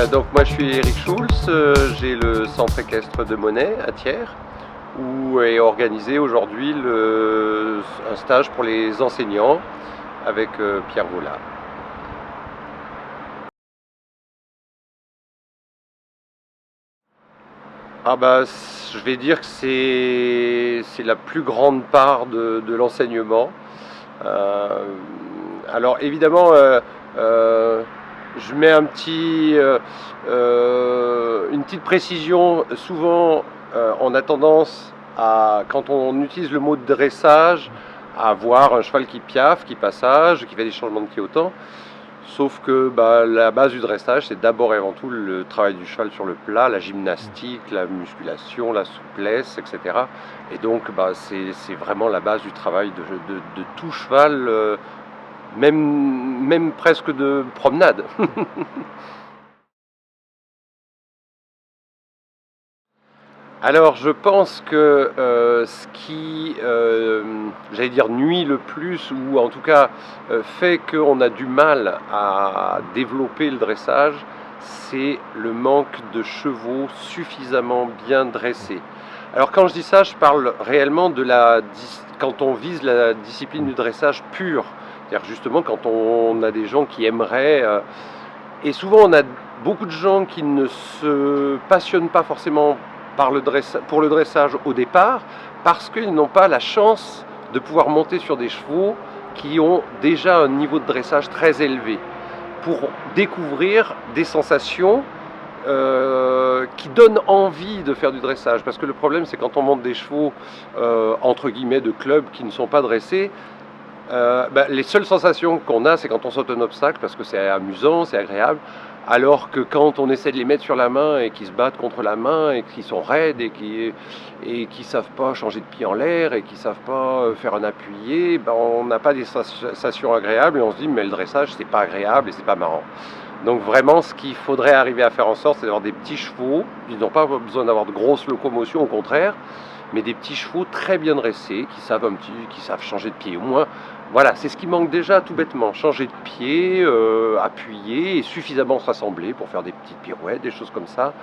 Donc moi je suis Eric Schulz, j'ai le centre équestre de Monet à Thiers où est organisé aujourd'hui un stage pour les enseignants avec Pierre Vollard. Je vais dire que c'est la plus grande part de l'enseignement. Alors évidemment, je mets une petite précision. Souvent, on a tendance à, quand on utilise le mot dressage, à voir un cheval qui piaffe, qui passage, qui fait des changements de pied au temps. Sauf que la base du dressage, c'est d'abord et avant tout le travail du cheval sur le plat, la gymnastique, la musculation, la souplesse, etc. Et donc, c'est vraiment la base du travail de tout cheval, même presque de promenade. Alors, je pense que ce qui, j'allais dire, nuit le plus, ou en tout cas fait qu'on a du mal à développer le dressage, c'est le manque de chevaux suffisamment bien dressés. Alors, quand je dis ça, je parle réellement quand on vise la discipline du dressage pur. C'est-à-dire justement quand on a des gens qui aimeraient... et souvent, on a beaucoup de gens qui ne se passionnent pas forcément pour le dressage au départ, parce qu'ils n'ont pas la chance de pouvoir monter sur des chevaux qui ont déjà un niveau de dressage très élevé, pour découvrir des sensations qui donnent envie de faire du dressage. Parce que le problème, c'est quand on monte des chevaux entre guillemets de club qui ne sont pas dressés, les seules sensations qu'on a, c'est quand on saute un obstacle, parce que c'est amusant, c'est agréable. Alors que quand on essaie de les mettre sur la main et qu'ils se battent contre la main et qu'ils sont raides et qui savent pas changer de pied en l'air et qui savent pas faire un appuyé, on n'a pas des sensations agréables et on se dit mais le dressage c'est pas agréable et c'est pas marrant. Donc vraiment ce qu'il faudrait arriver à faire en sorte, c'est d'avoir des petits chevaux. Ils n'ont pas besoin d'avoir de grosses locomotions, au contraire, mais des petits chevaux très bien dressés, qui savent changer de pied. Au moins, voilà, c'est ce qui manque déjà tout bêtement. Changer de pied, appuyer et suffisamment se rassembler pour faire des petites pirouettes, des choses comme ça,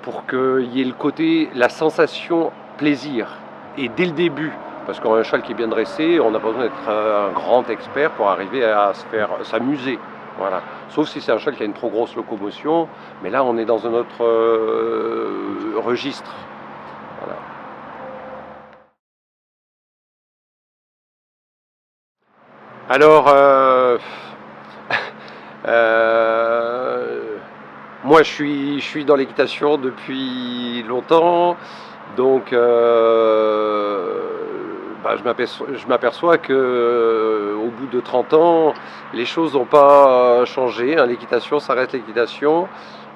pour qu'il y ait le côté, la sensation plaisir. Et dès le début, parce qu'on a un cheval qui est bien dressé, on n'a pas besoin d'être un grand expert pour arriver à s'amuser. Voilà. Sauf si c'est un cheval qui a une trop grosse locomotion, mais là on est dans un autre registre. Voilà. Alors, moi je suis dans l'équitation depuis longtemps, donc je m'aperçois que au bout de 30 ans, les choses n'ont pas changé, hein. L'équitation, ça reste l'équitation,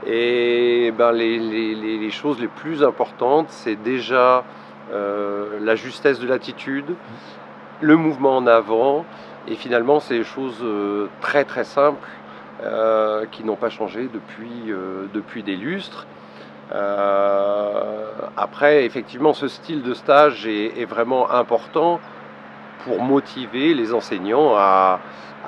et les choses les plus importantes, c'est déjà la justesse de l'attitude, le mouvement en avant. Et finalement, c'est des choses très très simples qui n'ont pas changé depuis des lustres. Après, effectivement, ce style de stage est vraiment important pour motiver les enseignants à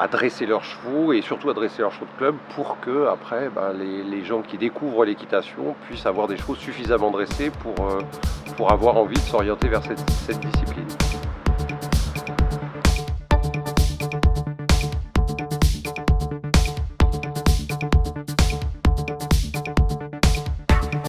dresser leurs chevaux et surtout à dresser leurs chevaux de club pour que après, les gens qui découvrent l'équitation puissent avoir des chevaux suffisamment dressés pour avoir envie de s'orienter vers cette discipline.